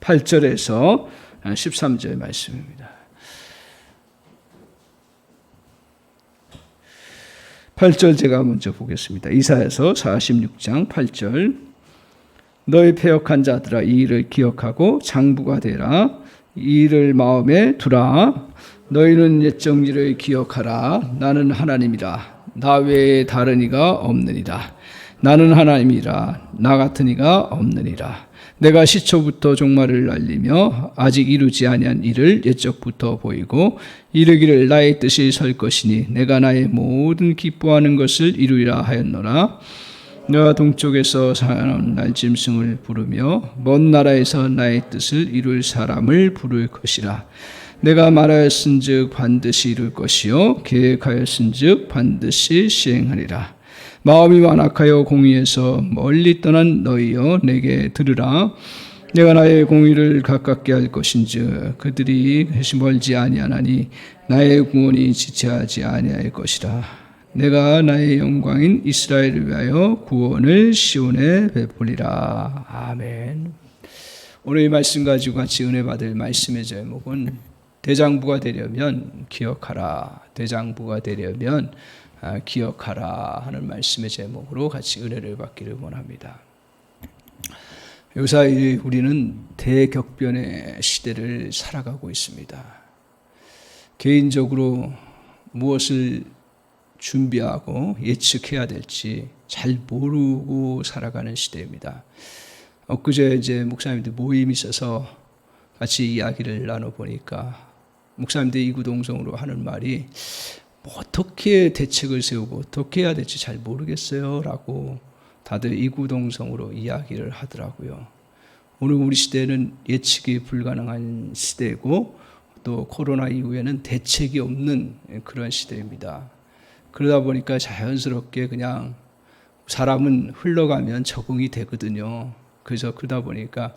8절에서 13절 말씀입니다. 8절 제가 먼저 보겠습니다. 이사야서 46장 8절. 너희 패역한 자들아 이 일을 기억하고 장부가 되라. 이 일을 마음에 두라. 너희는 옛적 일을 기억하라. 나는 하나님이라. 나 외에 다른 이가 없느니라. 나는 하나님이라. 나 같은 이가 없느니라. 내가 시초부터 종말을 알리며 아직 이루지 아니한 일을 옛적부터 보이고 이르기를 나의 뜻이 설 것이니 내가 나의 모든 기뻐하는 것을 이루리라 하였노라. 내가 동쪽에서 사나운 날짐승을 부르며 먼 나라에서 나의 뜻을 이룰 사람을 부를 것이라. 내가 말하였은즉 반드시 이룰 것이요 계획하였은즉 반드시 시행하리라. 마음이 완악하여 공의에서 멀리 떠난 너희여 내게 들으라. 내가 나의 공의를 가깝게 할 것인즉 그들이 멀지 아니하나니 나의 구원이 지체하지 아니할 것이라. 내가 나의 영광인 이스라엘을 위하여 구원을 시온에 베풀리라. 아멘. 오늘 이 말씀 가지고 같이 은혜 받을 말씀의 제목은 대장부가 되려면 기억하라. 대장부가 되려면 기억하라 하는 말씀의 제목으로 같이 은혜를 받기를 원합니다. 요사이 우리는 대격변의 시대를 살아가고 있습니다. 개인적으로 무엇을 준비하고 예측해야 될지 잘 모르고 살아가는 시대입니다. 엊그제 이제 목사님들 모임이 있어서 같이 이야기를 나눠보니까 목사님들 이구동성으로 하는 말이 어떻게 대책을 세우고 어떻게 해야 될지 잘 모르겠어요 라고 다들 이구동성으로 이야기를 하더라고요. 오늘 우리 시대는 예측이 불가능한 시대고 또 코로나 이후에는 대책이 없는 그런 시대입니다. 그러다 보니까 자연스럽게 그냥 사람은 흘러가면 적응이 되거든요. 그래서 그러다 보니까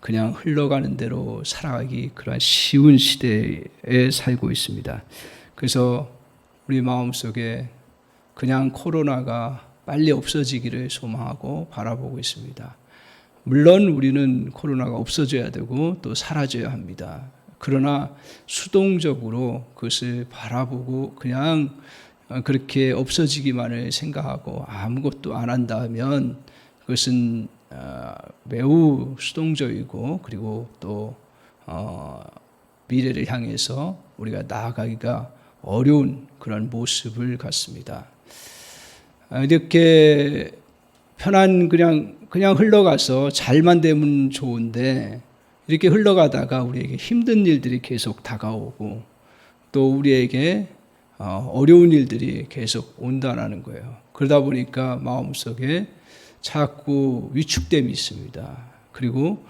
그냥 흘러가는 대로 살아가기 그런 쉬운 시대에 살고 있습니다. 그래서 우리 마음속에 그냥 코로나가 빨리 없어지기를 소망하고 바라보고 있습니다. 물론 우리는 코로나가 없어져야 되고 또 사라져야 합니다. 그러나 수동적으로 그것을 바라보고 그냥 그렇게 없어지기만을 생각하고 아무것도 안 한다면 그것은 매우 수동적이고 그리고 또 미래를 향해서 우리가 나아가기가 어려운 그런 모습을 갖습니다. 이렇게 편한 그냥 흘러가서 잘만 되면 좋은데 이렇게 흘러가다가 우리에게 힘든 일들이 계속 다가오고 또 우리에게 어려운 일들이 계속 온다라는 거예요. 그러다 보니까 마음속에 자꾸 위축됨이 있습니다. 그리고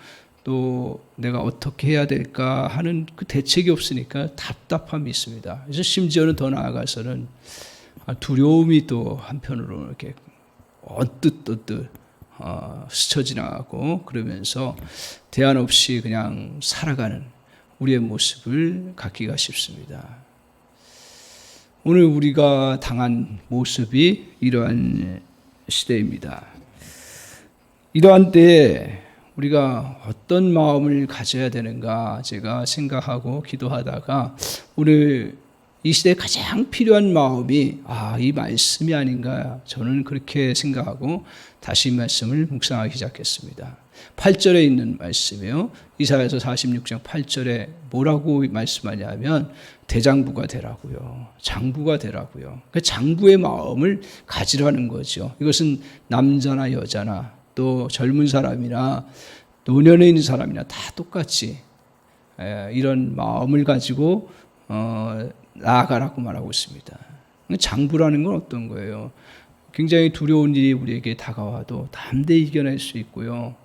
또 내가 어떻게 해야 될까 하는 그 대책이 없으니까 답답함이 있습니다. 그래서 심지어는 더 나아가서는 두려움이 또 한편으로 이렇게 언뜻 스쳐 지나가고 그러면서 대안 없이 그냥 살아가는 우리의 모습을 갖기가 쉽습니다. 오늘 우리가 당한 모습이 이러한 시대입니다. 이러한 때에 우리가 어떤 마음을 가져야 되는가 제가 생각하고 기도하다가 오늘 이 시대에 가장 필요한 마음이 이 말씀이 아닌가 저는 그렇게 생각하고 다시 말씀을 묵상하기 시작했습니다. 8절에 있는 말씀이에요. 이사야서 46장 8절에 뭐라고 말씀하냐면 대장부가 되라고요. 장부가 되라고요. 그 장부의 마음을 가지라는 거죠. 이것은 남자나 여자나 또 젊은 사람이나 노년에 있는 사람이나 다 똑같이 이런 마음을 가지고 나아가라고 말하고 있습니다. 장부라는 건 어떤 거예요? 굉장히 두려운 일이 우리에게 다가와도 담대히 이겨낼 수 있고요.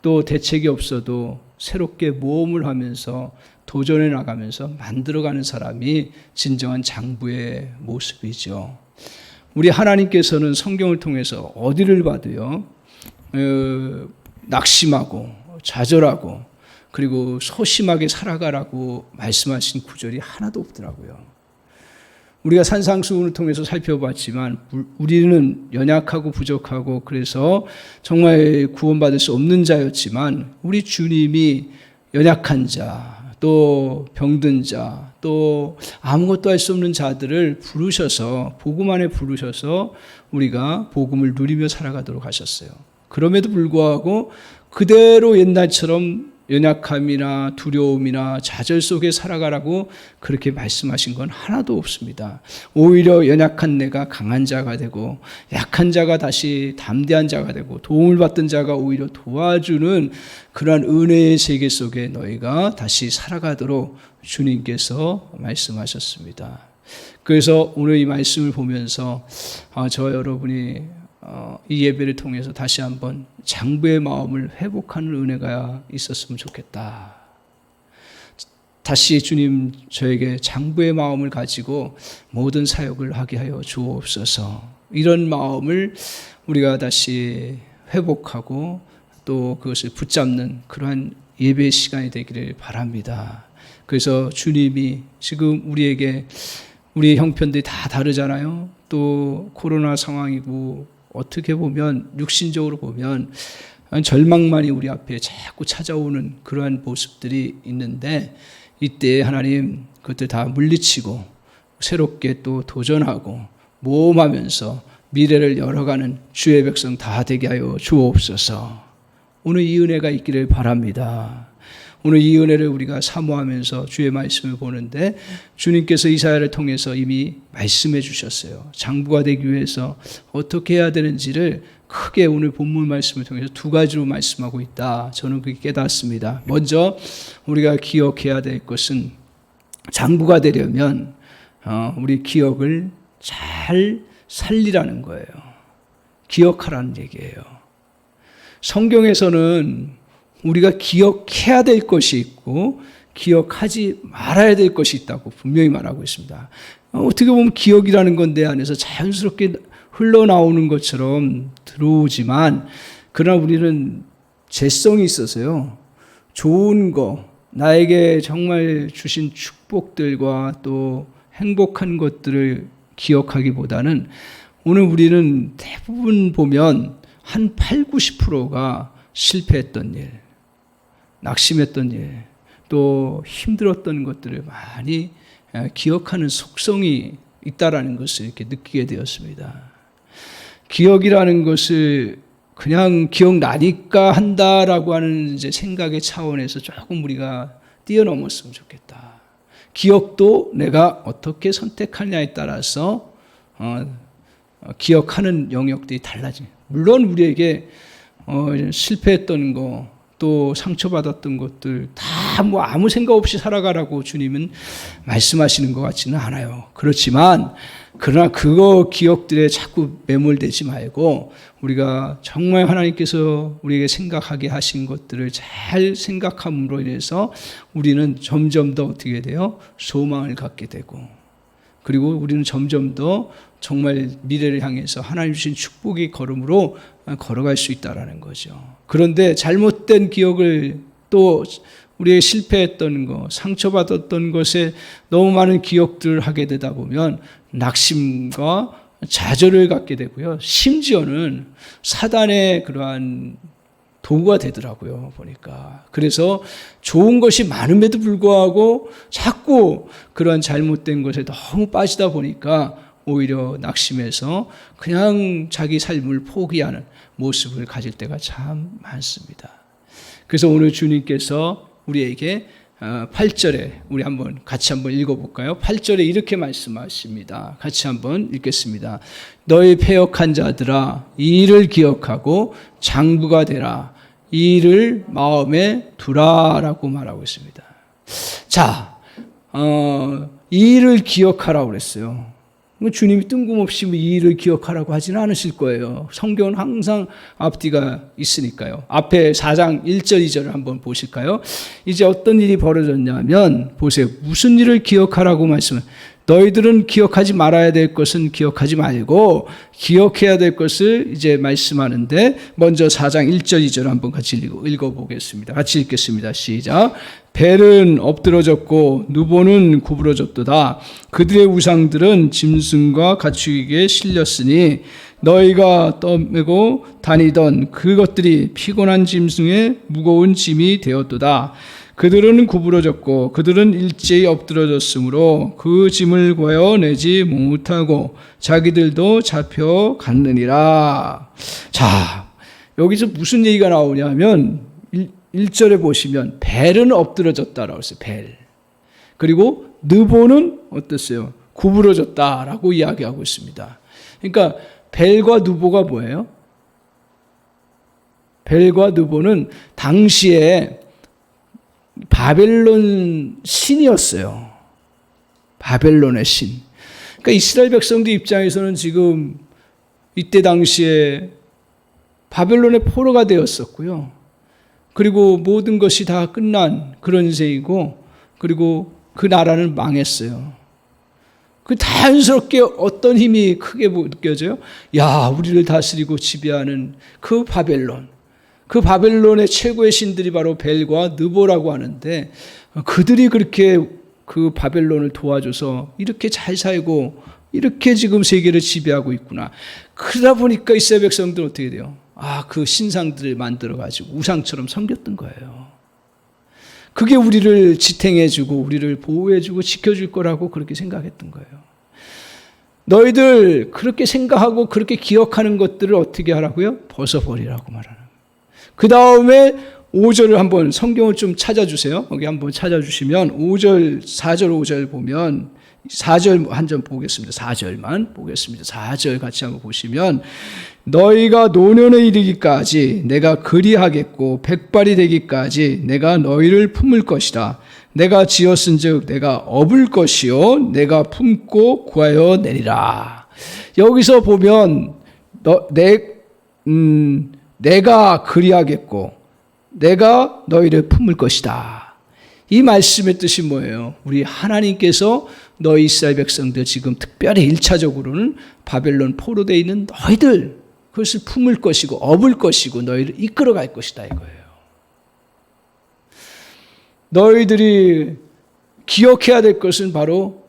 또 대책이 없어도 새롭게 모험을 하면서 도전해 나가면서 만들어가는 사람이 진정한 장부의 모습이죠. 우리 하나님께서는 성경을 통해서 어디를 봐도요, 낙심하고 좌절하고 그리고 소심하게 살아가라고 말씀하신 구절이 하나도 없더라고요. 우리가 산상수훈을 통해서 살펴봤지만 우리는 연약하고 부족하고 그래서 정말 구원받을 수 없는 자였지만 우리 주님이 연약한 자, 또 병든 자, 또 아무것도 할 수 없는 자들을 부르셔서 복음 안에 부르셔서 우리가 복음을 누리며 살아가도록 하셨어요. 그럼에도 불구하고 그대로 옛날처럼 연약함이나 두려움이나 좌절 속에 살아가라고 그렇게 말씀하신 건 하나도 없습니다. 오히려 연약한 내가 강한 자가 되고 약한 자가 다시 담대한 자가 되고 도움을 받던 자가 오히려 도와주는 그러한 은혜의 세계 속에 너희가 다시 살아가도록 주님께서 말씀하셨습니다. 그래서 오늘 이 말씀을 보면서 저와 여러분이 이 예배를 통해서 다시 한번 장부의 마음을 회복하는 은혜가 있었으면 좋겠다. 다시 주님 저에게 장부의 마음을 가지고 모든 사역을 하게 하여 주옵소서. 이런 마음을 우리가 다시 회복하고 또 그것을 붙잡는 그러한 예배 시간이 되기를 바랍니다. 그래서 주님이 지금 우리에게 우리의 형편들이 다 다르잖아요. 또 코로나 상황이고 어떻게 보면 육신적으로 보면 절망만이 우리 앞에 자꾸 찾아오는 그러한 모습들이 있는데 이때 하나님 그것들 다 물리치고 새롭게 또 도전하고 모험하면서 미래를 열어가는 주의 백성 다 되게 하여 주옵소서. 오늘 이 은혜가 있기를 바랍니다. 오늘 이 은혜를 우리가 사모하면서 주의 말씀을 보는데 주님께서 이사야를 통해서 이미 말씀해 주셨어요. 장부가 되기 위해서 어떻게 해야 되는지를 크게 오늘 본문 말씀을 통해서 두 가지로 말씀하고 있다. 저는 그렇게 깨닫습니다. 먼저 우리가 기억해야 될 것은 장부가 되려면 우리 기억을 잘 살리라는 거예요. 기억하라는 얘기예요. 성경에서는 우리가 기억해야 될 것이 있고 기억하지 말아야 될 것이 있다고 분명히 말하고 있습니다. 어떻게 보면 기억이라는 건 내 안에서 자연스럽게 흘러나오는 것처럼 들어오지만 그러나 우리는 재성이 있어서요. 좋은 거, 나에게 정말 주신 축복들과 또 행복한 것들을 기억하기보다는 오늘 우리는 대부분 보면 한 8, 90%가 실패했던 일, 낙심했던 일, 또 힘들었던 것들을 많이 기억하는 속성이 있다라는 것을 이렇게 느끼게 되었습니다. 기억이라는 것을 그냥 기억나니까 한다라고 하는 이제 생각의 차원에서 조금 우리가 뛰어넘었으면 좋겠다. 기억도 내가 어떻게 선택하냐에 따라서 기억하는 영역들이 달라지. 물론 우리에게 실패했던 거, 또 상처받았던 것들 다 뭐 아무 생각 없이 살아가라고 주님은 말씀하시는 것 같지는 않아요. 그렇지만 그러나 그거 기억들에 자꾸 매몰되지 말고 우리가 정말 하나님께서 우리에게 생각하게 하신 것들을 잘 생각함으로 인해서 우리는 점점 더 어떻게 돼요? 소망을 갖게 되고 그리고 우리는 점점 더 정말 미래를 향해서 하나님 주신 축복의 걸음으로 걸어갈 수 있다는 거죠. 그런데 잘못된 기억을 또 우리의 실패했던 것, 상처받았던 것에 너무 많은 기억들을 하게 되다 보면 낙심과 좌절을 갖게 되고요. 심지어는 사단의 그러한 도구가 되더라고요, 보니까. 그래서 좋은 것이 많음에도 불구하고 자꾸 그런 잘못된 것에 너무 빠지다 보니까 오히려 낙심해서 그냥 자기 삶을 포기하는 모습을 가질 때가 참 많습니다. 그래서 오늘 주님께서 우리에게 8절에 우리 같이 한번 읽어볼까요? 8절에 이렇게 말씀하십니다. 같이 한번 읽겠습니다. 너희 패역한 자들아 이 일을 기억하고 장부가 되라. 이 일을 마음에 두라라고 말하고 있습니다. 자, 이 일을 기억하라고 그랬어요. 주님이 뜬금없이 이 일을 기억하라고 하지는 않으실 거예요. 성경은 항상 앞뒤가 있으니까요. 앞에 4장 1절 2절을 한번 보실까요? 이제 어떤 일이 벌어졌냐면 보세요. 무슨 일을 기억하라고 말씀을 너희들은 기억하지 말아야 될 것은 기억하지 말고 기억해야 될 것을 이제 말씀하는데 먼저 4장 1절 2절 한번 같이 읽어보겠습니다. 같이 읽겠습니다. 시작. 벨은 엎드러졌고 누보는 구부러졌도다. 그들의 우상들은 짐승과 가축에게 실렸으니 너희가 떠매고 다니던 그것들이 피곤한 짐승의 무거운 짐이 되었도다. 그들은 구부러졌고 그들은 일제히 엎드러졌으므로 그 짐을 구하여내지 못하고 자기들도 잡혀갔느니라. 자, 여기서 무슨 얘기가 나오냐면 1절에 보시면 벨은 엎드러졌다라고 했어요. 벨. 그리고 느보는 어땠어요? 구부러졌다라고 이야기하고 있습니다. 그러니까 벨과 느보가 뭐예요? 벨과 느보는 당시에 바벨론 신이었어요. 바벨론의 신. 그러니까 이스라엘 백성들 입장에서는 지금 이때 당시에 바벨론의 포로가 되었었고요. 그리고 모든 것이 다 끝난 그런 세이고, 그리고 그 나라는 망했어요. 그 자연스럽게 어떤 힘이 크게 느껴져요? 야, 우리를 다스리고 지배하는 그 바벨론. 그 바벨론의 최고의 신들이 바로 벨과 느보라고 하는데, 그들이 그렇게 그 바벨론을 도와줘서 이렇게 잘 살고 이렇게 지금 세계를 지배하고 있구나. 그러다 보니까 이스라엘 백성들은 어떻게 돼요? 그 신상들을 만들어가지고 우상처럼 섬겼던 거예요. 그게 우리를 지탱해주고 우리를 보호해주고 지켜줄 거라고 그렇게 생각했던 거예요. 너희들 그렇게 생각하고 그렇게 기억하는 것들을 어떻게 하라고요? 벗어버리라고 말하는 거예요. 그 다음에 5절을 한번 성경을 좀 찾아주세요. 거기 한번 찾아주시면 5절, 4절, 5절 보면 4절 한 점 보겠습니다. 4절만 보겠습니다. 4절 같이 한번 보시면 너희가 노년에 이르기까지 내가 그리하겠고 백발이 되기까지 내가 너희를 품을 것이다. 내가 지었은즉 내가 업을 것이요 내가 품고 구하여 내리라. 여기서 보면 내가 그리하겠고 내가 너희를 품을 것이다. 이 말씀의 뜻이 뭐예요? 우리 하나님께서 너희 이스라엘 백성들 지금 특별히 1차적으로는 바벨론 포로되어 있는 너희들 그것을 품을 것이고 업을 것이고 너희를 이끌어갈 것이다 이거예요. 너희들이 기억해야 될 것은 바로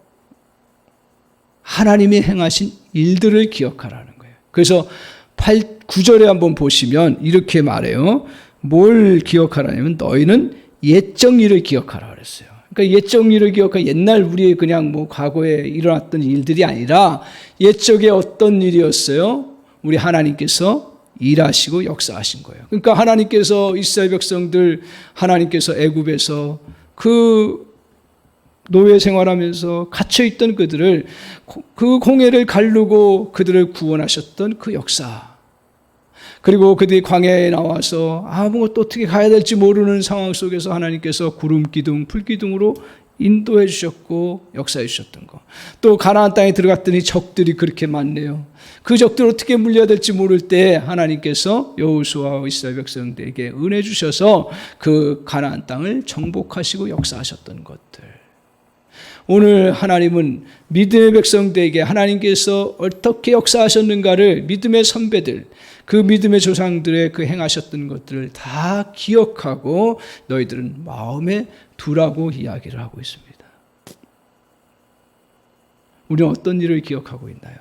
하나님이 행하신 일들을 기억하라는 거예요. 그래서 9절에 한번 보시면 이렇게 말해요. 뭘 기억하라냐면 너희는 옛적 일을 기억하라 그랬어요. 그러니까 옛적 일을 기억하 옛날 우리의 그냥 뭐 과거에 일어났던 일들이 아니라 옛적에 어떤 일이었어요? 우리 하나님께서 일하시고 역사하신 거예요. 그러니까 하나님께서 이스라엘 백성들 하나님께서 애굽에서 그 노예 생활하면서 갇혀있던 그들을 그 공회를 가르고 그들을 구원하셨던 그 역사, 그리고 그들이 광야에 나와서 아무것도 어떻게 가야 될지 모르는 상황 속에서 하나님께서 구름 기둥, 불 기둥으로 인도해 주셨고 역사해 주셨던 거. 또 가나안 땅에 들어갔더니 적들이 그렇게 많네요. 그 적들을 어떻게 물려야 될지 모를 때 하나님께서 여호수아와 이스라엘 백성들에게 은혜 주셔서 그 가나안 땅을 정복하시고 역사하셨던 것들. 오늘 하나님은 믿음의 백성들에게 하나님께서 어떻게 역사하셨는가를 믿음의 선배들, 그 믿음의 조상들의 그 행하셨던 것들을 다 기억하고 너희들은 마음에 두라고 이야기를 하고 있습니다. 우리는 어떤 일을 기억하고 있나요?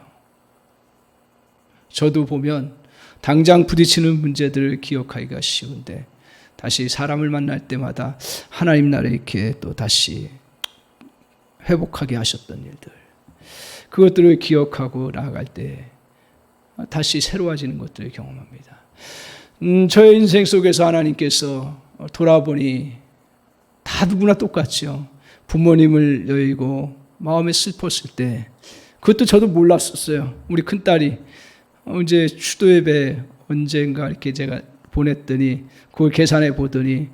저도 보면 당장 부딪히는 문제들을 기억하기가 쉬운데 다시 사람을 만날 때마다 하나님 나라에 이렇게 또 다시 회복하게 하셨던 일들, 그것들을 기억하고 나아갈 때 다시 새로워지는 것들을 경험합니다. 저의 인생 속에서 하나님께서 돌아보니 다 누구나 똑같죠. 부모님을 여의고 마음에 슬펐을 때, 그것도 저도 몰랐었어요. 우리 큰딸이 이제 추도예배 언젠가 이렇게 제가 보냈더니 그걸 계산해 보더니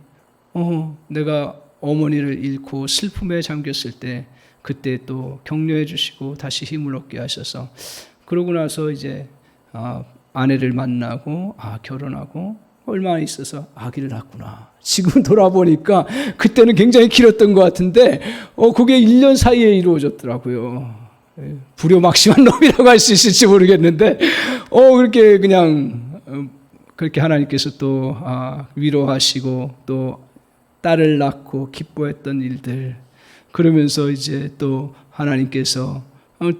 내가 어머니를 잃고 슬픔에 잠겼을 때 그때 또 격려해 주시고 다시 힘을 얻게 하셔서, 그러고 나서 이제 아내를 만나고 결혼하고 얼마 있어서 아기를 낳았구나. 지금 돌아보니까 그때는 굉장히 길었던 것 같은데 그게 1년 사이에 이루어졌더라고요. 불효막심한 놈이라고 할 수 있을지 모르겠는데 그렇게 그냥 그렇게 하나님께서 또 위로하시고 또 딸을 낳고 기뻐했던 일들, 그러면서 이제 또 하나님께서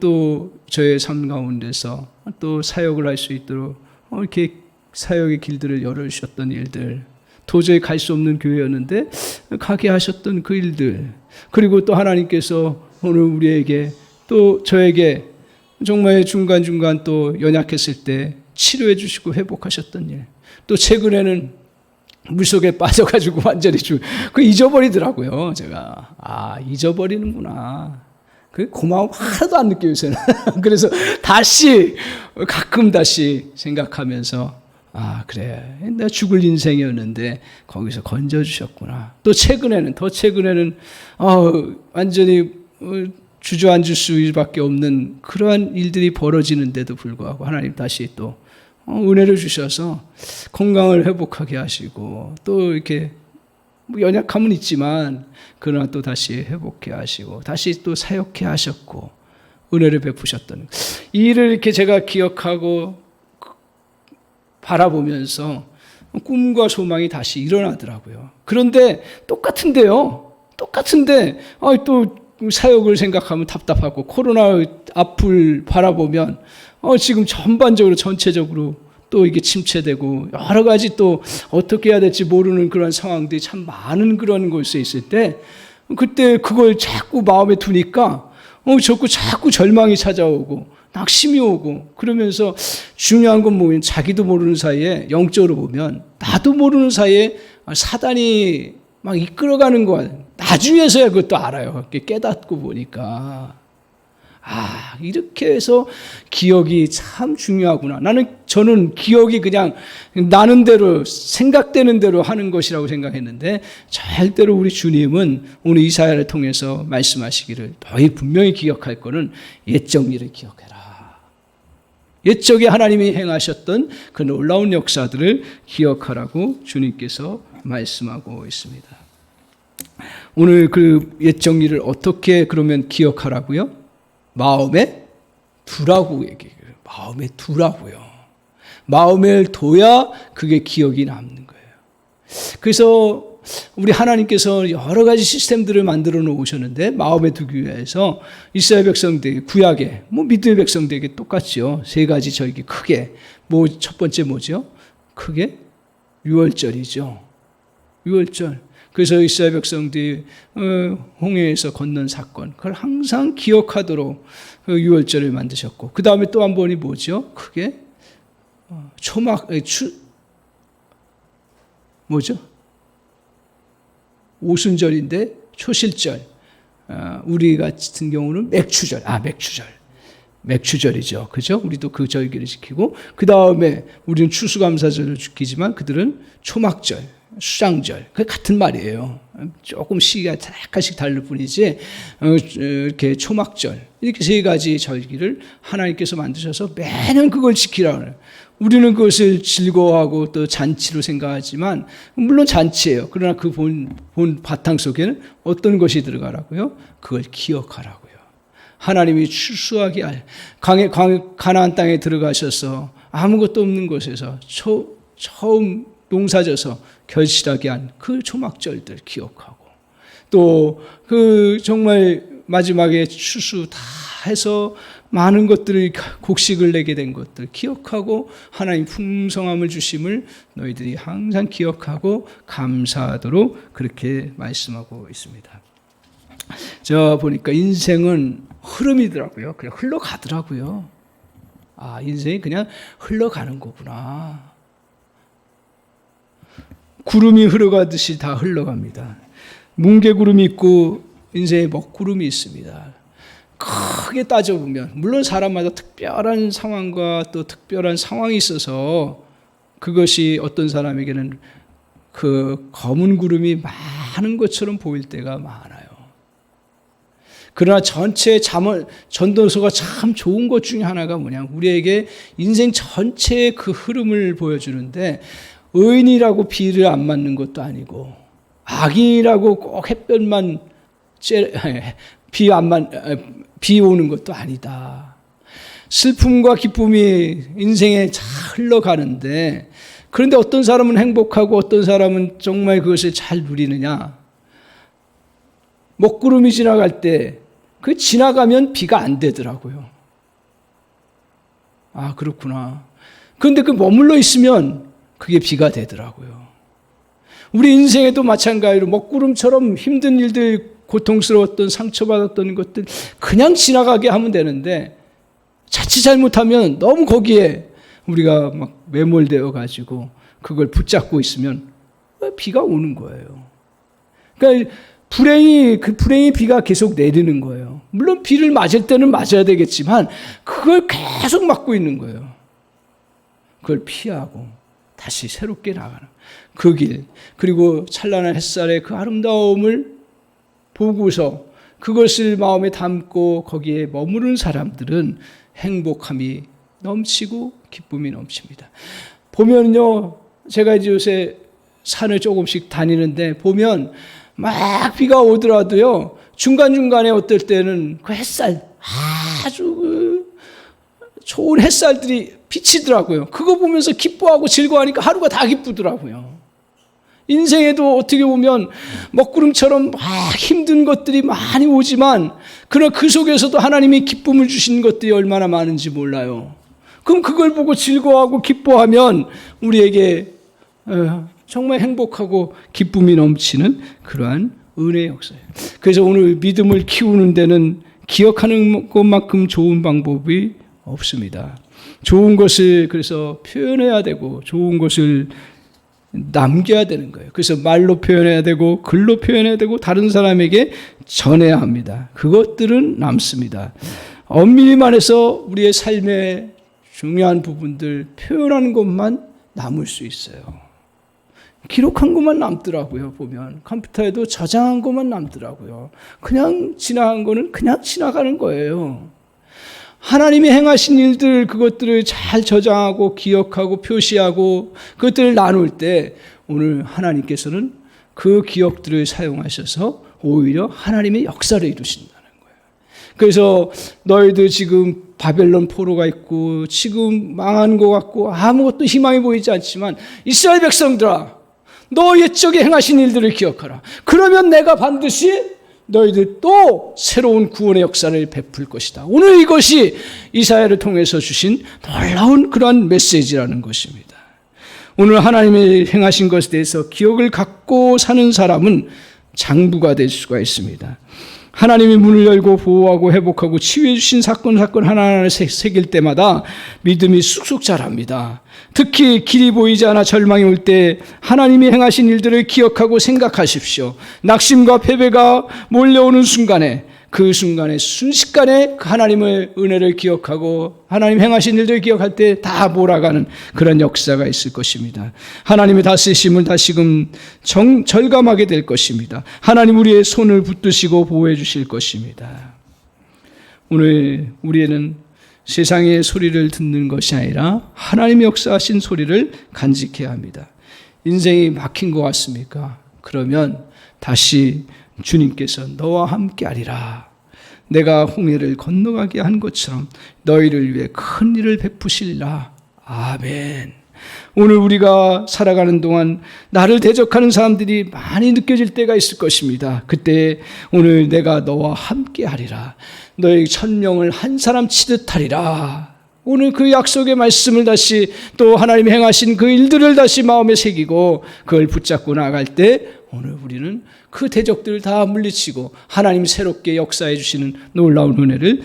또 저의 삶 가운데서 또 사역을 할 수 있도록 이렇게 사역의 길들을 열어주셨던 일들, 도저히 갈 수 없는 교회였는데 가게 하셨던 그 일들, 그리고 또 하나님께서 오늘 우리에게 또 저에게 정말 중간중간 또 연약했을 때 치료해 주시고 회복하셨던 일, 또 최근에는 물속에 빠져가지고 완전히 그 잊어버리더라고요. 제가 잊어버리는구나. 그 고마움 하나도 안 느껴요, 저는. 그래서 가끔 다시 생각하면서 그래, 내가 죽을 인생이었는데 거기서 건져주셨구나. 또 최근에는 완전히 주저앉을 수밖에 없는 그러한 일들이 벌어지는데도 불구하고 하나님 다시 또 은혜를 주셔서 건강을 회복하게 하시고, 또 이렇게 연약함은 있지만 그러나 또 다시 회복해 하시고 다시 또 사역해 하셨고 은혜를 베푸셨던 이 일을 이렇게 제가 기억하고 바라보면서 꿈과 소망이 다시 일어나더라고요. 그런데 똑같은데 또 사역을 생각하면 답답하고, 코로나 앞을 바라보면 지금 전체적으로 또 이게 침체되고 여러 가지 또 어떻게 해야 될지 모르는 그런 상황들이 참 많은 그런 곳에 있을 때, 그때 그걸 자꾸 마음에 두니까 자꾸 절망이 찾아오고 낙심이 오고, 그러면서 중요한 건 뭐냐면 자기도 모르는 사이에, 영적으로 보면 나도 모르는 사이에 사단이 막 이끌어가는 거야. 나중에서야 그것도 알아요. 깨닫고 보니까 이렇게 해서 기억이 참 중요하구나. 저는 기억이 그냥 나는 대로, 생각되는 대로 하는 것이라고 생각했는데, 절대로 우리 주님은 오늘 이사야를 통해서 말씀하시기를 너희 분명히 기억할 거는 옛적 일을 기억해라. 옛적에 하나님이 행하셨던 그 놀라운 역사들을 기억하라고 주님께서 말씀하고 있습니다. 오늘 그 옛적 일을 어떻게 그러면 기억하라고요? 마음에 두라고 얘기해요. 마음에 두라고요. 마음에 둬야 그게 기억이 남는 거예요. 그래서 우리 하나님께서 여러 가지 시스템들을 만들어 놓으셨는데, 마음에 두기 위해서 이스라엘 백성들에게, 구약에 믿음의 백성들에게 똑같죠. 세 가지 저에게 크게, 첫 번째 뭐죠? 크게 유월절이죠. 유월절. 그래서 이스라엘 백성들이 홍해에서 건넌 사건, 그걸 항상 기억하도록 그 유월절을 만드셨고, 그 다음에 또 한 번이 뭐죠? 크게 오순절인데 초실절, 우리 같은 경우는 맥추절이죠. 그죠? 우리도 그 절기를 지키고, 그 다음에 우리는 추수감사절을 지키지만 그들은 초막절, 수장절, 그 같은 말이에요. 조금 시기가 약간씩 다를 뿐이지, 이렇게 초막절, 이렇게 세 가지 절기를 하나님께서 만드셔서 매년 그걸 지키라고 해요. 우리는 그것을 즐거워하고 또 잔치로 생각하지만, 물론 잔치예요. 그러나 그 본 바탕 속에는 어떤 것이 들어가라고요? 그걸 기억하라고요. 하나님이 추수하게 가나안 땅에 들어가셔서 아무것도 없는 곳에서 처음 농사져서 결실하게 한 그 초막절들 기억하고, 또 그 정말 마지막에 추수 다 해서 많은 것들을, 곡식을 내게 된 것들 기억하고, 하나님 풍성함을 주심을 너희들이 항상 기억하고 감사하도록 그렇게 말씀하고 있습니다. 저 보니까 인생은 흐름이더라고요. 그냥 흘러가더라고요. 인생이 그냥 흘러가는 거구나. 구름이 흘러가듯이 다 흘러갑니다. 뭉게구름이 있고 인생에 먹구름이 있습니다. 크게 따져보면, 물론 사람마다 특별한 상황과 또 특별한 상황이 있어서 그것이 어떤 사람에게는 그 검은 구름이 많은 것처럼 보일 때가 많아요. 그러나 전체 전도서가 참 좋은 것 중에 하나가 뭐냐, 우리에게 인생 전체의 그 흐름을 보여주는데, 의인이라고 비를 안 맞는 것도 아니고, 악인이라고 꼭 햇볕만 비 오는 것도 아니다. 슬픔과 기쁨이 인생에 잘 흘러가는데, 그런데 어떤 사람은 행복하고 어떤 사람은 정말 그것을 잘 누리느냐. 먹구름이 지나갈 때 그 지나가면 비가 안 되더라고요. 그렇구나. 그런데 그 머물러 있으면 그게 비가 되더라고요. 우리 인생에도 마찬가지로 먹구름처럼 힘든 일들, 고통스러웠던 상처받았던 것들 그냥 지나가게 하면 되는데 자칫 잘못하면 너무 거기에 우리가 막 매몰되어 가지고 그걸 붙잡고 있으면 비가 오는 거예요. 그러니까 그 불행의 비가 계속 내리는 거예요. 물론 비를 맞을 때는 맞아야 되겠지만 그걸 계속 맞고 있는 거예요. 그걸 피하고 다시 새롭게 나가는 그 길, 그리고 찬란한 햇살의 그 아름다움을 보고서 그것을 마음에 담고 거기에 머무르는 사람들은 행복함이 넘치고 기쁨이 넘칩니다. 보면요, 제가 이제 요새 산을 조금씩 다니는데 보면 막 비가 오더라도요, 중간중간에 어떨 때는 그 햇살, 아주 좋은 햇살들이 비치더라고요. 그거 보면서 기뻐하고 즐거워하니까 하루가 다 기쁘더라고요. 인생에도 어떻게 보면 먹구름처럼 막 힘든 것들이 많이 오지만 그러나 그 속에서도 하나님이 기쁨을 주신 것들이 얼마나 많은지 몰라요. 그럼 그걸 보고 즐거워하고 기뻐하면 우리에게 정말 행복하고 기쁨이 넘치는 그러한 은혜의 역사예요. 그래서 오늘 믿음을 키우는 데는 기억하는 것만큼 좋은 방법이 없습니다. 좋은 것을 그래서 표현해야 되고 좋은 것을 남겨야 되는 거예요. 그래서 말로 표현해야 되고 글로 표현해야 되고 다른 사람에게 전해야 합니다. 그것들은 남습니다. 엄밀히 말해서 우리의 삶의 중요한 부분들 표현하는 것만 남을 수 있어요. 기록한 것만 남더라고요. 보면 컴퓨터에도 저장한 것만 남더라고요. 그냥 지나간 거는 그냥 지나가는 거예요. 하나님이 행하신 일들, 그것들을 잘 저장하고 기억하고 표시하고 그것들을 나눌 때 오늘 하나님께서는 그 기억들을 사용하셔서 오히려 하나님의 역사를 이루신다는 거예요. 그래서 너희들 지금 바벨론 포로가 있고 지금 망한 것 같고 아무것도 희망이 보이지 않지만 이스라엘 백성들아, 너 옛적에 행하신 일들을 기억하라. 그러면 내가 반드시 너희들 또 새로운 구원의 역사를 베풀 것이다. 오늘 이것이 이사야를 통해서 주신 놀라운 그러한 메시지라는 것입니다. 오늘 하나님의 행하신 것에 대해서 기억을 갖고 사는 사람은 장부가 될 수가 있습니다. 하나님이 문을 열고 보호하고 회복하고 치유해 주신 사건 하나하나를 새길 때마다 믿음이 쑥쑥 자랍니다. 특히 길이 보이지 않아 절망이 올 때 하나님이 행하신 일들을 기억하고 생각하십시오. 낙심과 패배가 몰려오는 순간에 그 순간에 순식간에 하나님의 은혜를 기억하고 하나님 행하신 일들을 기억할 때 다 몰아가는 그런 역사가 있을 것입니다. 하나님의 다스리심을 다시금 절감하게 될 것입니다. 하나님 우리의 손을 붙드시고 보호해 주실 것입니다. 오늘 우리는 세상의 소리를 듣는 것이 아니라 하나님의 역사하신 소리를 간직해야 합니다. 인생이 막힌 것 같습니까? 그러면 다시 주님께서 너와 함께 하리라. 내가 홍해를 건너가게 한 것처럼 너희를 위해 큰 일을 베푸시리라. 아멘. 오늘 우리가 살아가는 동안 나를 대적하는 사람들이 많이 느껴질 때가 있을 것입니다. 그때 오늘 내가 너와 함께 하리라. 너희 1000명을 한 사람 치듯 하리라. 오늘 그 약속의 말씀을 다시 또 하나님이 행하신 그 일들을 다시 마음에 새기고 그걸 붙잡고 나아갈 때 오늘 우리는 그 대적들을 다 물리치고 하나님 새롭게 역사해 주시는 놀라운 은혜를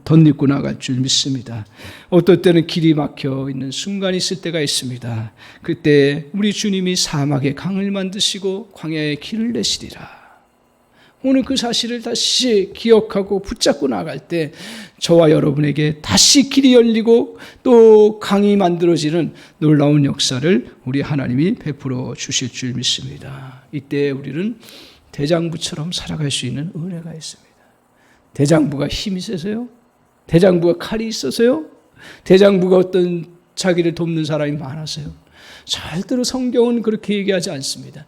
덧입고 나갈 줄 믿습니다. 어떨 때는 길이 막혀 있는 순간이 있을 때가 있습니다. 그때 우리 주님이 사막에 강을 만드시고 광야에 길을 내시리라. 오늘 그 사실을 다시 기억하고 붙잡고 나갈 때 저와 여러분에게 다시 길이 열리고 또 강이 만들어지는 놀라운 역사를 우리 하나님이 베풀어 주실 줄 믿습니다. 이때 우리는 대장부처럼 살아갈 수 있는 은혜가 있습니다. 대장부가 힘이 세서요? 대장부가 칼이 있어서요? 대장부가 어떤 자기를 돕는 사람이 많아서요? 절대로 성경은 그렇게 얘기하지 않습니다.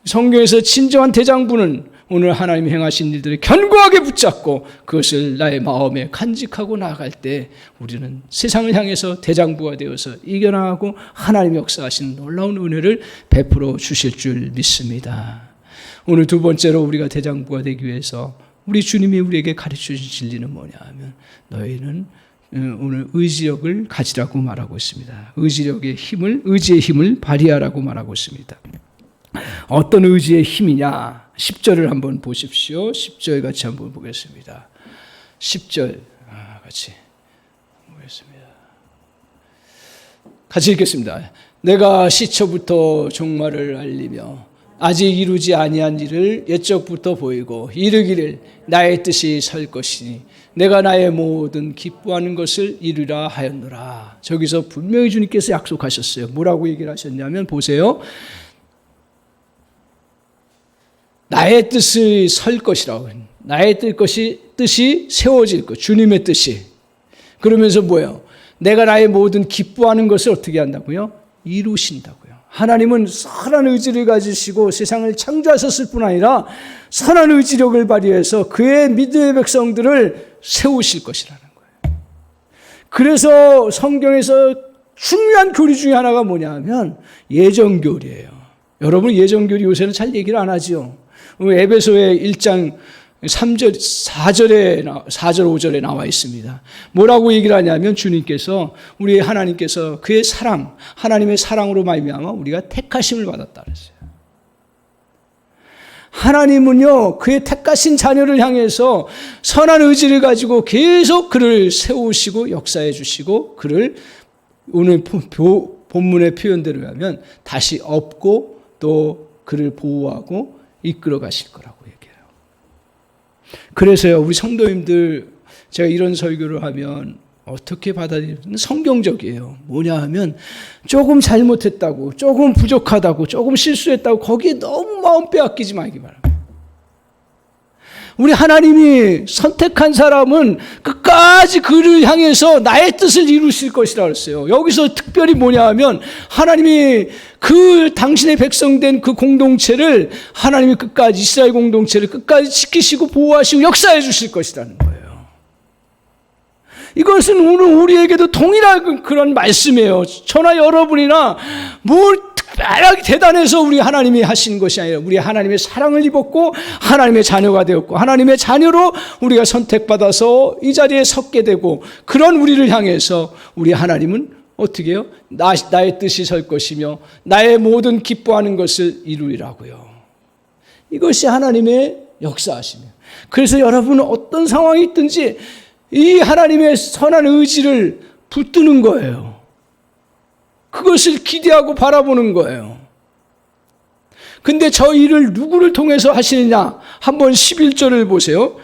성경에서 진정한 대장부는 오늘 하나님이 행하신 일들을 견고하게 붙잡고 그것을 나의 마음에 간직하고 나아갈 때 우리는 세상을 향해서 대장부가 되어서 이겨나가고 하나님이 역사하신 놀라운 은혜를 베풀어 주실 줄 믿습니다. 오늘 두 번째로 우리가 대장부가 되기 위해서 우리 주님이 우리에게 가르쳐 주신 진리는 뭐냐 하면 너희는 오늘 의지력을 가지라고 말하고 있습니다. 의지의 힘을 발휘하라고 말하고 있습니다. 어떤 의지의 힘이냐? 10절을 한번 보십시오. 10절 같이 한번 보겠습니다. 10절 같이 보겠습니다. 같이 읽겠습니다. 내가 시초부터 종말을 알리며 아직 이루지 아니한 일을 옛적부터 보이고 이르기를 나의 뜻이 설 것이니 내가 나의 모든 기뻐하는 것을 이루라 하였노라. 저기서 분명히 주님께서 약속하셨어요. 뭐라고 얘기를 하셨냐면 보세요. 나의 뜻이 설 것이라고. 나의 뜻이 세워질 것. 주님의 뜻이. 그러면서 뭐예요? 내가 나의 모든 기뻐하는 것을 어떻게 한다고요? 이루신다고요. 하나님은 선한 의지를 가지시고 세상을 창조하셨을 뿐 아니라 선한 의지력을 발휘해서 그의 믿음의 백성들을 세우실 것이라는 거예요. 그래서 성경에서 중요한 교리 중에 하나가 뭐냐 하면 예정교리예요. 여러분 예정교리 요새는 잘 얘기를 안 하죠. 에베소의 1장 3절, 4절, 5절에 나와 있습니다. 뭐라고 얘기를 하냐면 주님께서 우리 하나님께서 그의 사랑, 하나님의 사랑으로 말미암아 우리가 택하심을 받았다 그랬어요. 하나님은요 그의 택하신 자녀를 향해서 선한 의지를 가지고 계속 그를 세우시고 역사해 주시고 그를 오늘 본문의 표현대로 하면 다시 업고 또 그를 보호하고 이끌어 가실 거라고 얘기해요. 그래서요 우리 성도님들 제가 이런 설교를 하면 어떻게 받아들이는 성경적이에요. 뭐냐 하면 조금 잘못했다고 조금 부족하다고 조금 실수했다고 거기에 너무 마음 빼앗기지 말기 바랍니다. 우리 하나님이 선택한 사람은 끝까지 그를 향해서 나의 뜻을 이루실 것이라고 했어요. 여기서 특별히 뭐냐 하면 하나님이 그 당신의 백성된 그 공동체를 하나님이 끝까지 이스라엘 공동체를 끝까지 지키시고 보호하시고 역사해 주실 것이라는 거예요. 이것은 오늘 우리에게도 동일한 그런 말씀이에요. 저나 여러분이나 뭘 특별하게 대단해서 우리 하나님이 하신 것이 아니라 우리 하나님의 사랑을 입었고 하나님의 자녀가 되었고 하나님의 자녀로 우리가 선택받아서 이 자리에 섰게 되고 그런 우리를 향해서 우리 하나님은 어떻게 해요? 나의 뜻이 설 것이며 나의 모든 기뻐하는 것을 이루리라고요. 이것이 하나님의 역사하시며 그래서 여러분은 어떤 상황이 있든지 이 하나님의 선한 의지를 붙드는 거예요. 그것을 기대하고 바라보는 거예요. 근데 저 일을 누구를 통해서 하시느냐? 한번 11절을 보세요.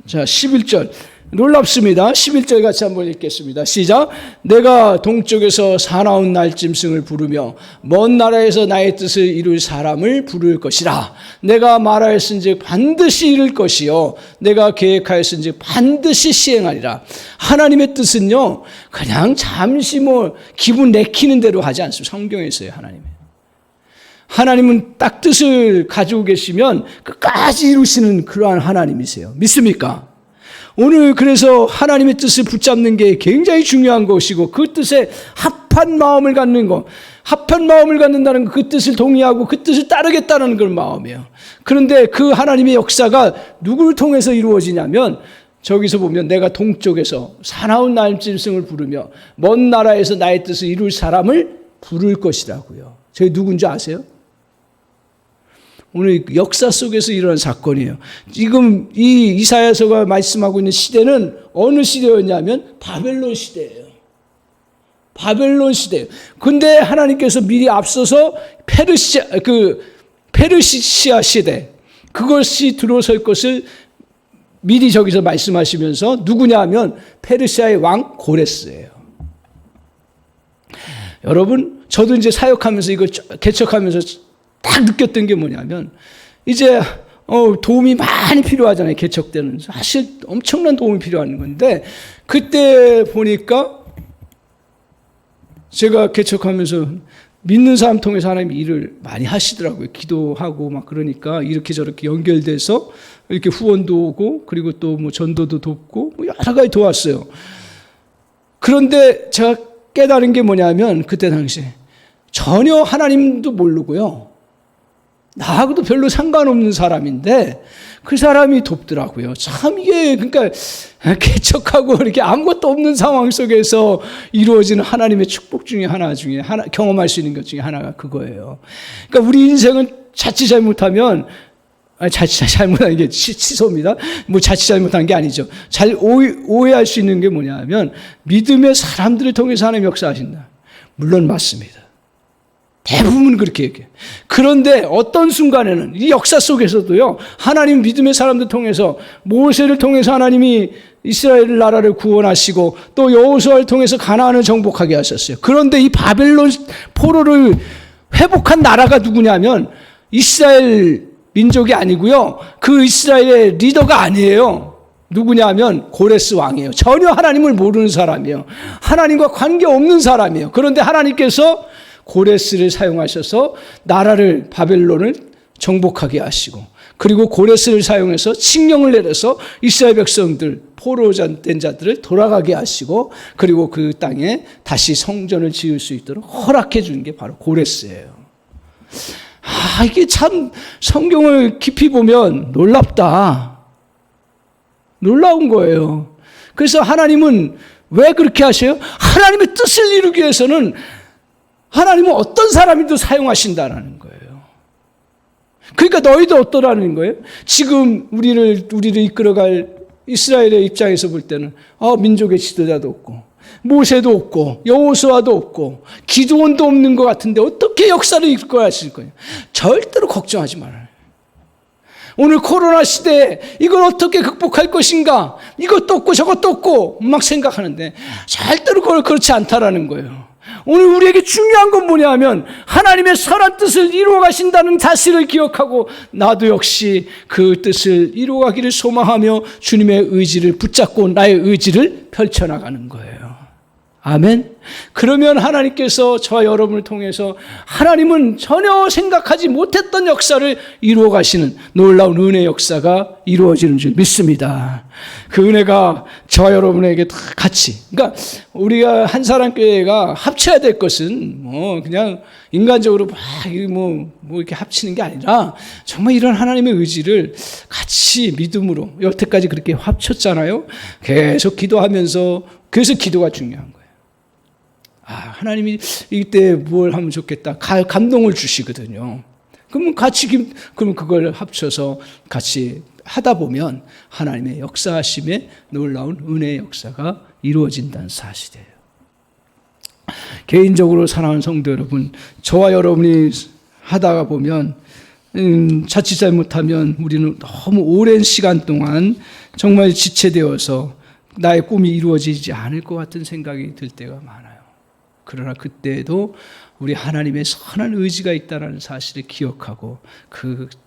자, 11절. 놀랍습니다. 11절 같이 한번 읽겠습니다. 시작. 내가 동쪽에서 사나운 날짐승을 부르며 먼 나라에서 나의 뜻을 이룰 사람을 부를 것이라. 내가 말하였은즉 반드시 이룰 것이요 내가 계획하였은즉 반드시 시행하리라. 하나님의 뜻은요 그냥 잠시 기분 내키는 대로 하지 않습니다. 성경에서요. 하나님은 딱 뜻을 가지고 계시면 끝까지 이루시는 그러한 하나님이세요. 믿습니까? 오늘 그래서 하나님의 뜻을 붙잡는 게 굉장히 중요한 것이고 그 뜻에 합한 마음을 갖는 것, 합한 마음을 갖는다는 그 뜻을 동의하고 그 뜻을 따르겠다는 그런 마음이에요. 그런데 그 하나님의 역사가 누구를 통해서 이루어지냐면 저기서 보면 내가 동쪽에서 사나운 날짐승을 부르며 먼 나라에서 나의 뜻을 이룰 사람을 부를 것이라고요. 저희 누군지 아세요? 오늘 역사 속에서 일어난 사건이에요. 지금 이 이사야서가 말씀하고 있는 시대는 어느 시대였냐면 바벨론 시대예요. 바벨론 시대예요. 근데 하나님께서 미리 앞서서 페르시아 시대 그것이 들어설 것을 미리 저기서 말씀하시면서 누구냐 하면 페르시아의 왕 고레스예요. 여러분 저도 이제 사역하면서 이거 개척하면서 딱 느꼈던 게 뭐냐면 이제 도움이 많이 필요하잖아요. 개척 때는 사실 엄청난 도움이 필요한 건데 그때 보니까 제가 개척하면서 믿는 사람 통해서 하나님이 일을 많이 하시더라고요. 기도하고 막 그러니까 이렇게 저렇게 연결돼서 이렇게 후원도 오고 그리고 또 전도도 돕고 여러 가지 도왔어요. 그런데 제가 깨달은 게 뭐냐면 그때 당시에 전혀 하나님도 모르고요. 나하고도 별로 상관없는 사람인데 그 사람이 돕더라고요. 참 이게 그러니까 개척하고 이렇게 아무것도 없는 상황 속에서 이루어지는 하나님의 축복 중에 하나 경험할 수 있는 것 중에 하나가 그거예요. 그러니까 우리 인생은 자칫 잘못하면 자칫 잘못한 게 취소입니다. 뭐 자칫 잘못한 게 아니죠. 잘 오해할 수 있는 게 뭐냐면 믿음의 사람들을 통해서 하나님 역사하신다. 물론 맞습니다. 대부분 그렇게 얘기해요. 그런데 어떤 순간에는 이 역사 속에서도요, 하나님 믿음의 사람들 통해서 모세를 통해서 하나님이 이스라엘 나라를 구원하시고 또 여호수아를 통해서 가나안을 정복하게 하셨어요. 그런데 이 바벨론 포로를 회복한 나라가 누구냐면 이스라엘 민족이 아니고요, 그 이스라엘의 리더가 아니에요. 누구냐면 고레스 왕이에요. 전혀 하나님을 모르는 사람이에요. 하나님과 관계없는 사람이에요. 그런데 하나님께서 고레스를 사용하셔서 나라를 바벨론을 정복하게 하시고, 그리고 고레스를 사용해서 칙령을 내려서 이스라엘 백성들 포로된 자들을 돌아가게 하시고, 그리고 그 땅에 다시 성전을 지을 수 있도록 허락해 주는 게 바로 고레스예요. 이게 참 성경을 깊이 보면 놀랍다. 놀라운 거예요. 그래서 하나님은 왜 그렇게 하셔요? 하나님의 뜻을 이루기 위해서는 하나님은 어떤 사람이도 사용하신다라는 거예요. 그러니까 너희도 어떠라는 거예요? 지금 우리를 이끌어갈 이스라엘의 입장에서 볼 때는 민족의 지도자도 없고 모세도 없고 여호수아도 없고 기드온도 없는 것 같은데 어떻게 역사를 이끌어가실 거예요? 절대로 걱정하지 말아요. 오늘 코로나 시대에 이걸 어떻게 극복할 것인가, 이것도 없고 저것도 없고 막 생각하는데 절대로 그렇지 않다라는 거예요. 오늘 우리에게 중요한 건 뭐냐면 하나님의 선한 뜻을 이루어 가신다는 사실을 기억하고 나도 역시 그 뜻을 이루어 가기를 소망하며 주님의 의지를 붙잡고 나의 의지를 펼쳐나가는 거예요. 아멘. 그러면 하나님께서 저와 여러분을 통해서 하나님은 전혀 생각하지 못했던 역사를 이루어 가시는 놀라운 은혜의 역사가 이루어지는 줄 믿습니다. 그 은혜가 저와 여러분에게 다 같이, 그러니까 우리가 한 사람 교회가 합쳐야 될 것은 그냥 인간적으로 이렇게 합치는 게 아니라 정말 이런 하나님의 의지를 같이 믿음으로 여태까지 그렇게 합쳤잖아요. 계속 기도하면서, 그래서 기도가 중요한 거예요. 하나님이 이때 뭘 하면 좋겠다. 감동을 주시거든요. 그러면 그럼 그걸 합쳐서 같이 하다 보면 하나님의 역사하심의 놀라운 은혜의 역사가 이루어진다는 사실이에요. 개인적으로 사랑하는 성도 여러분, 저와 여러분이 하다가 보면 자칫 잘못하면 우리는 너무 오랜 시간 동안 정말 지체되어서 나의 꿈이 이루어지지 않을 것 같은 생각이 들 때가 많아요. 그러나 그때에도 우리 하나님의 선한 의지가 있다는 사실을 기억하고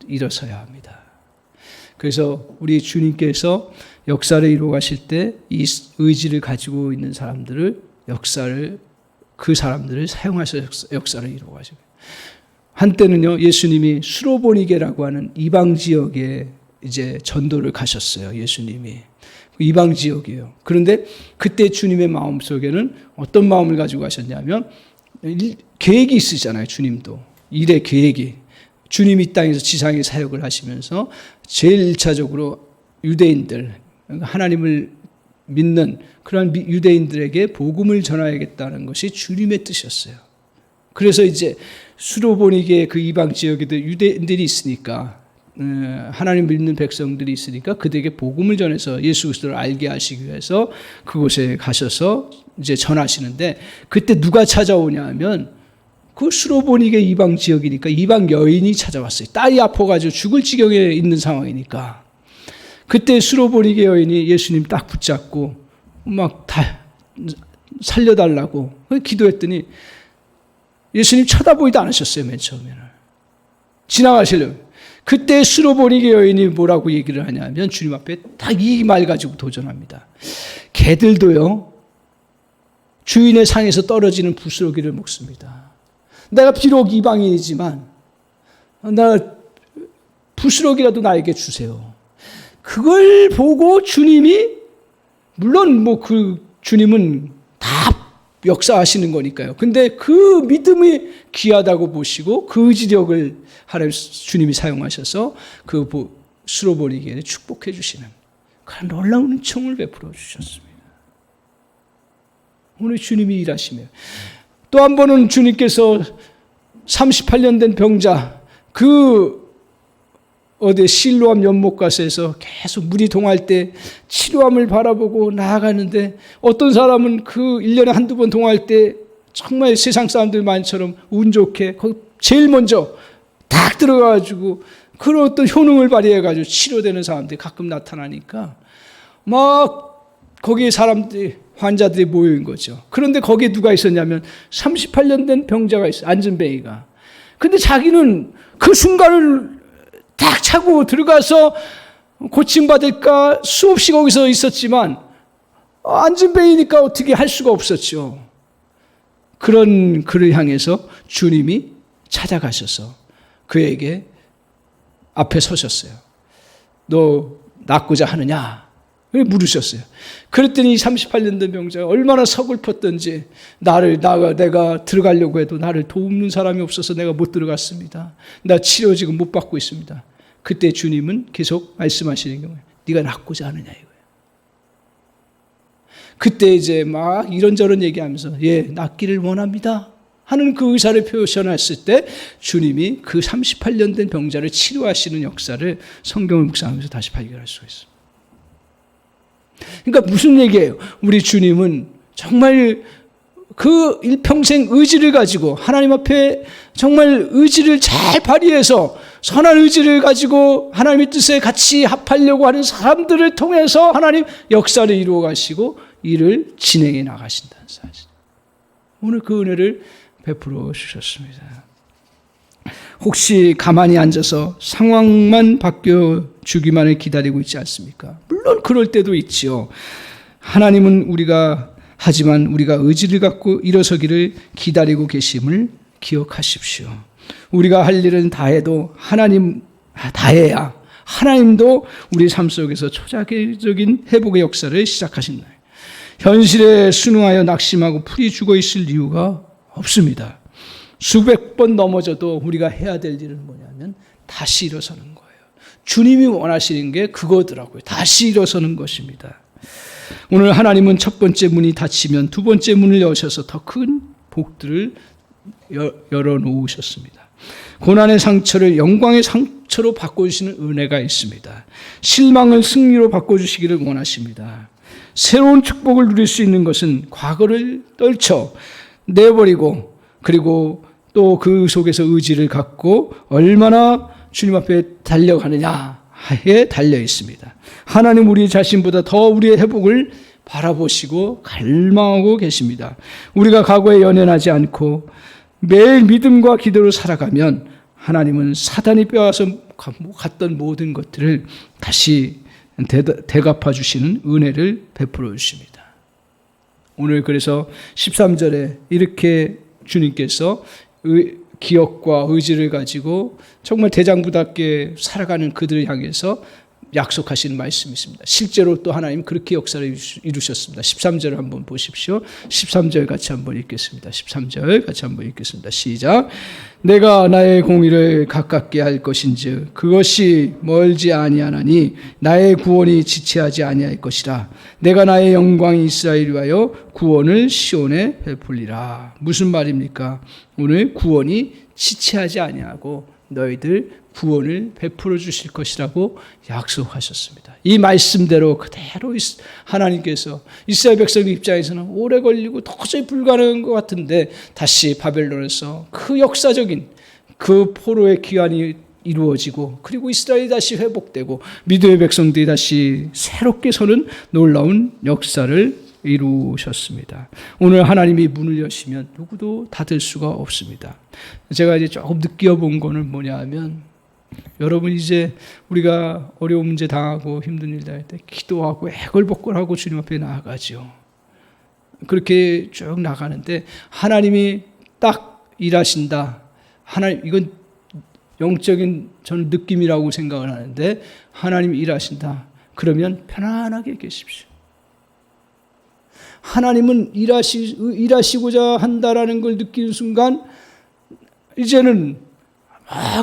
일어서야 합니다. 그래서 우리 주님께서 역사를 이루어 가실 때 이 의지를 가지고 있는 그 사람들을 사용하셔서 역사를 이루어 가십니다. 한때는요, 예수님이 수로보니게라고 하는 이방 지역에 이제 전도를 가셨어요. 예수님이. 이방 지역이에요. 그런데 그때 주님의 마음속에는 어떤 마음을 가지고 가셨냐면 계획이 있으시잖아요. 주님도. 일의 계획이. 주님이 이 땅에서 지상의 사역을 하시면서 제일 1차적으로 유대인들, 하나님을 믿는 그런 유대인들에게 복음을 전하야겠다는 것이 주님의 뜻이었어요. 그래서 이제 수로보니게 그 이방 지역에도 유대인들이 있으니까, 하나님 믿는 백성들이 있으니까 그들에게 복음을 전해서 예수 그리스도를 알게 하시기 위해서 그곳에 가셔서 이제 전하시는데, 그때 누가 찾아오냐 하면 그 수로보니게 이방 지역이니까 이방 여인이 찾아왔어요. 딸이 아파가지고 죽을 지경에 있는 상황이니까. 그때 수로보니게 여인이 예수님 딱 붙잡고 막 다 살려달라고 기도했더니 예수님 쳐다보지도 않으셨어요. 맨 처음에는 지나가시려고. 그때 수로보니게 여인이 뭐라고 얘기를 하냐면 주님 앞에 딱 이 말 가지고 도전합니다. 개들도요, 주인의 상에서 떨어지는 부스러기를 먹습니다. 내가 비록 이방인이지만 부스러기라도 나에게 주세요. 그걸 보고 주님이, 물론 그 주님은 다 역사하시는 거니까요. 근데 그 믿음이 귀하다고 보시고 그 의지력을 하나님 주님이 사용하셔서 그 쓸어버리기에 축복해 주시는 그런 놀라운 은총을 베풀어 주셨습니다. 오늘 주님이 일하시며 또 한 번은 주님께서 38년 된 병자 어디 실로암 연못가에서 계속 물이 동할 때 치료함을 바라보고 나아가는데 어떤 사람은 그 1년에 한두 번 동할 때 정말 세상 사람들 많이처럼 운 좋게 거기 제일 먼저 딱 들어가가지고 그런 어떤 효능을 발휘해가지고 치료되는 사람들이 가끔 나타나니까 막 거기에 환자들이 모여있는 거죠. 그런데 거기에 누가 있었냐면 38년 된 병자가 있어요. 안전뱅이가. 근데 자기는 그 순간을 딱 차고 들어가서 고침받을까 수없이 거기서 있었지만 안전뱅이니까 어떻게 할 수가 없었죠. 그런 그를 향해서 주님이 찾아가셔서 그에게 앞에 서셨어요. 너 낫고자 하느냐? 물으셨어요. 그랬더니 38년 된 병자가 얼마나 서글펐던지 내가 들어가려고 해도 나를 돕는 사람이 없어서 내가 못 들어갔습니다. 나 치료 지금 못 받고 있습니다. 그때 주님은 계속 말씀하시는 게 뭐예요? 네가 낫고자 하느냐 이거예요. 그때 이제 막 이런저런 얘기하면서 낫기를 원합니다 하는 그 의사를 표현했을 때 주님이 그 38년 된 병자를 치료하시는 역사를 성경을 묵상하면서 다시 발견할 수가 있습니다. 그러니까 무슨 얘기예요? 우리 주님은 정말 그 일평생 의지를 가지고 하나님 앞에 정말 의지를 잘 발휘해서 선한 의지를 가지고 하나님의 뜻에 같이 합하려고 하는 사람들을 통해서 하나님 역사를 이루어 가시고 일을 진행해 나가신다는 사실. 오늘 그 은혜를 베풀어 주셨습니다. 혹시 가만히 앉아서 상황만 바뀌어주기만을 기다리고 있지 않습니까? 물론 그럴 때도 있지요. 하나님은 하지만 우리가 의지를 갖고 일어서기를 기다리고 계심을 기억하십시오. 우리가 할 일은 다해도 다해야 하나님도 우리 삶 속에서 초자기적인 회복의 역사를 시작하신다. 현실에 순응하여 낙심하고 풀이 죽어 있을 이유가 없습니다. 수백 번 넘어져도 우리가 해야 될 일은 뭐냐면 다시 일어서는 거예요. 주님이 원하시는 게 그거더라고요. 다시 일어서는 것입니다. 오늘 하나님은 첫 번째 문이 닫히면 두 번째 문을 여셔서 더 큰 복들을 열어놓으셨습니다. 고난의 상처를 영광의 상처로 바꿔주시는 은혜가 있습니다. 실망을 승리로 바꿔주시기를 원하십니다. 새로운 축복을 누릴 수 있는 것은 과거를 떨쳐 내버리고 그리고 또 그 속에서 의지를 갖고 얼마나 주님 앞에 달려가느냐에 달려 있습니다. 하나님 우리 자신보다 더 우리의 회복을 바라보시고 갈망하고 계십니다. 우리가 과거에 연연하지 않고 매일 믿음과 기도로 살아가면 하나님은 사단이 빼앗아 갔던 모든 것들을 다시 대갚아 주시는 은혜를 베풀어 주십니다. 오늘 그래서 13절에 이렇게 주님께서 기억과 의지를 가지고 정말 대장부답게 살아가는 그들을 향해서 약속하시는 말씀이 있습니다. 실제로 또 하나님 그렇게 역사를 이루셨습니다. 13절을 한번 보십시오. 13절 같이 한번 읽겠습니다. 13절 같이 한번 읽겠습니다. 시작. 내가 나의 공의를 가깝게 할 것인즉 그것이 멀지 아니하나니 나의 구원이 지체하지 아니할 것이라. 내가 나의 영광이 이스라엘을 위하여 구원을 시온에 베풀리라. 무슨 말입니까? 오늘 구원이 지체하지 아니하고 너희들 구원을 베풀어 주실 것이라고 약속하셨습니다. 이 말씀대로 그대로 하나님께서 이스라엘 백성 입장에서는 오래 걸리고 도저히 불가능한 것 같은데 다시 바벨론에서 그 역사적인 그 포로의 기한이 이루어지고 그리고 이스라엘이 다시 회복되고 미드의 백성들이 다시 새롭게 서는 놀라운 역사를 이루셨습니다. 오늘 하나님이 문을 여시면 누구도 닫을 수가 없습니다. 제가 이제 조금 느껴본 거는 뭐냐 하면 여러분 이제 우리가 어려운 문제 당하고 힘든 일 당할 때 기도하고 애걸복걸하고 주님 앞에 나아가죠. 그렇게 쭉 나가는데 하나님이 딱 일하신다. 하나님 이건 영적인 저는 느낌이라고 생각을 하는데 하나님이 일하신다. 그러면 편안하게 계십시오. 하나님은 일하시고자 한다라는 걸 느끼는 순간 이제는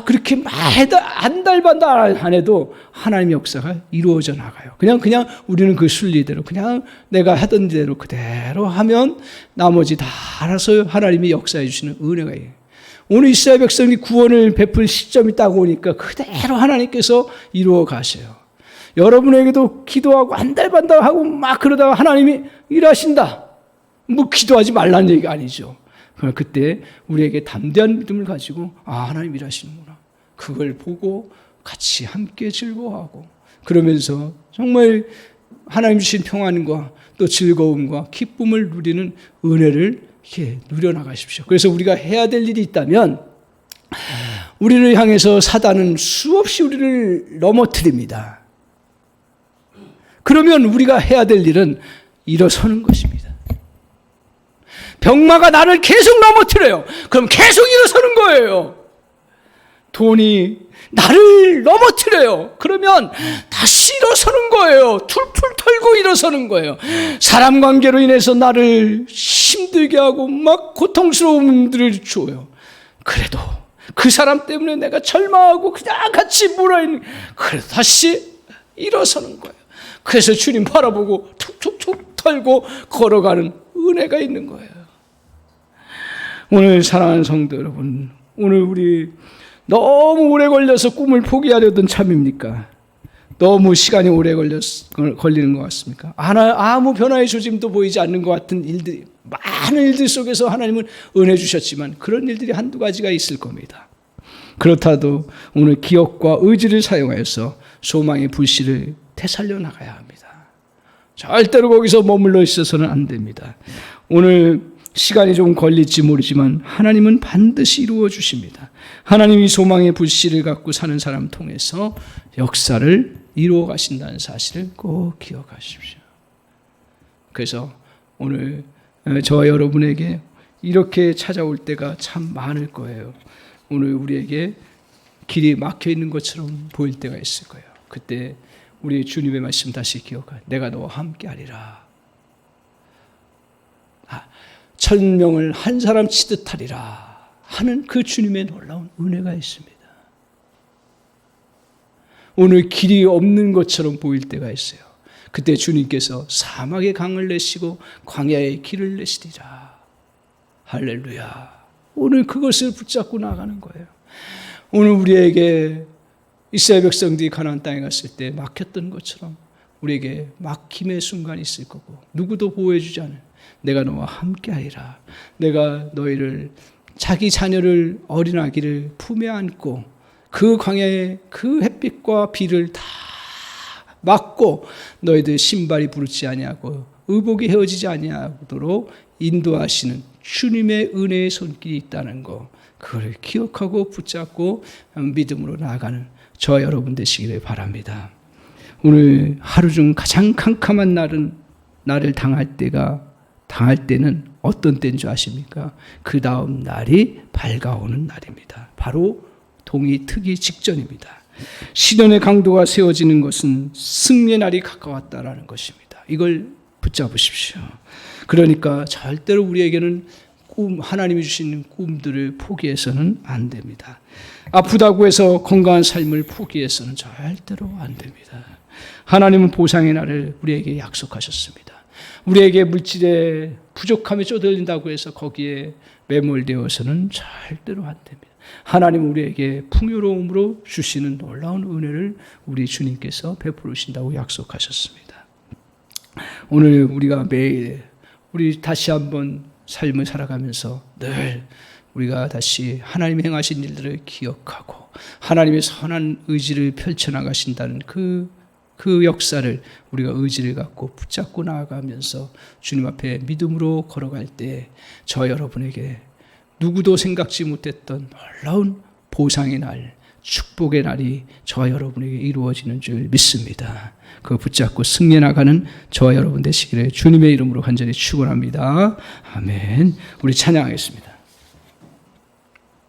그렇게 한 달 반 달 안 해도 하나님의 역사가 이루어져 나가요. 그냥 우리는 그 순리대로 그냥 내가 하던 대로 그대로 하면 나머지 다 알아서 하나님이 역사해 주시는 은혜가 있어요. 오늘 이스라엘 백성이 구원을 베풀 시점이 딱 오니까 그대로 하나님께서 이루어 가세요. 여러분에게도 기도하고 한 달 반 달 하고 막 그러다가 하나님이 일하신다. 뭐 기도하지 말라는 얘기가 아니죠. 그때 우리에게 담대한 믿음을 가지고 하나님 일하시는구나. 그걸 보고 같이 함께 즐거워하고 그러면서 정말 하나님 주신 평안과 또 즐거움과 기쁨을 누리는 은혜를 이렇게 누려나가십시오. 그래서 우리가 해야 될 일이 있다면 우리를 향해서 사단은 수없이 우리를 넘어뜨립니다. 그러면 우리가 해야 될 일은 일어서는 것입니다. 병마가 나를 계속 넘어뜨려요. 그럼 계속 일어서는 거예요. 돈이 나를 넘어뜨려요. 그러면 다시 일어서는 거예요. 툴툴 털고 일어서는 거예요. 사람 관계로 인해서 나를 힘들게 하고 막 고통스러움들을 줘요. 그래도 그 사람 때문에 내가 절망하고 그냥 같이 몰아있는, 그래도 다시 일어서는 거예요. 그래서 주님 바라보고 툭툭툭 털고 걸어가는 은혜가 있는 거예요. 오늘 사랑하는 성도 여러분, 오늘 우리 너무 오래 걸려서 꿈을 포기하려던 참입니까? 너무 시간이 오래 걸리는 것 같습니까? 아무 변화의 조짐도 보이지 않는 것 같은 일들이, 많은 일들 속에서 하나님은 은혜 주셨지만 그런 일들이 한두 가지가 있을 겁니다. 그렇다도 오늘 기억과 의지를 사용하여서 소망의 불씨를 되살려 나가야 합니다. 절대로 거기서 머물러 있어서는 안 됩니다. 오늘 시간이 좀 걸릴지 모르지만 하나님은 반드시 이루어 주십니다. 하나님이 소망의 불씨를 갖고 사는 사람 통해서 역사를 이루어 가신다는 사실을 꼭 기억하십시오. 그래서 오늘 저와 여러분에게 이렇게 찾아올 때가 참 많을 거예요. 오늘 우리에게 길이 막혀 있는 것처럼 보일 때가 있을 거예요. 그때 우리 주님의 말씀 다시 기억하라. 내가 너와 함께 하리라. 1000명을 한 사람 치듯 하리라 하는 그 주님의 놀라운 은혜가 있습니다. 오늘 길이 없는 것처럼 보일 때가 있어요. 그때 주님께서 사막의 강을 내시고 광야의 길을 내시리라. 할렐루야. 오늘 그것을 붙잡고 나가는 거예요. 오늘 우리에게 이스라엘 백성들이 가나안 땅에 갔을 때 막혔던 것처럼 우리에게 막힘의 순간이 있을 거고 누구도 보호해주지 않아요. 내가 너와 함께하리라. 내가 너희를 자기 자녀를 어린아기를 품에 안고 그 광야에 그 햇빛과 비를 다 막고 너희들 신발이 부르지 아니하고 의복이 헤어지지 아니하도록 인도하시는 주님의 은혜의 손길이 있다는 거, 그걸 기억하고 붙잡고 믿음으로 나아가는 저와 여러분 되시기를 바랍니다. 오늘 하루 중 가장 캄캄한 날은 나를 당할 때는 어떤 때인 줄 아십니까? 그 다음 날이 밝아오는 날입니다. 바로 동이 트기 직전입니다. 시련의 강도가 세워지는 것은 승리의 날이 가까웠다라는 것입니다. 이걸 붙잡으십시오. 그러니까 절대로 우리에게는 하나님이 주시는 꿈들을 포기해서는 안 됩니다. 아프다고 해서 건강한 삶을 포기해서는 절대로 안 됩니다. 하나님은 보상의 날을 우리에게 약속하셨습니다. 우리에게 물질의 부족함에 쪼들린다고 해서 거기에 매몰되어서는 절대로 안 됩니다. 하나님은 우리에게 풍요로움으로 주시는 놀라운 은혜를 우리 주님께서 베풀으신다고 약속하셨습니다. 오늘 우리가 매일 우리 다시 한번 삶을 살아가면서 늘 우리가 다시 하나님이 행하신 일들을 기억하고 하나님의 선한 의지를 펼쳐나가신다는 그 역사를 우리가 의지를 갖고 붙잡고 나아가면서 주님 앞에 믿음으로 걸어갈 때 저 여러분에게 누구도 생각지 못했던 놀라운 보상의 날, 축복의 날이 저와 여러분에게 이루어지는 줄 믿습니다. 그거 붙잡고 승리해 나가는 저와 여러분 되시기를 주님의 이름으로 간절히 축원합니다. 아멘. 우리 찬양하겠습니다.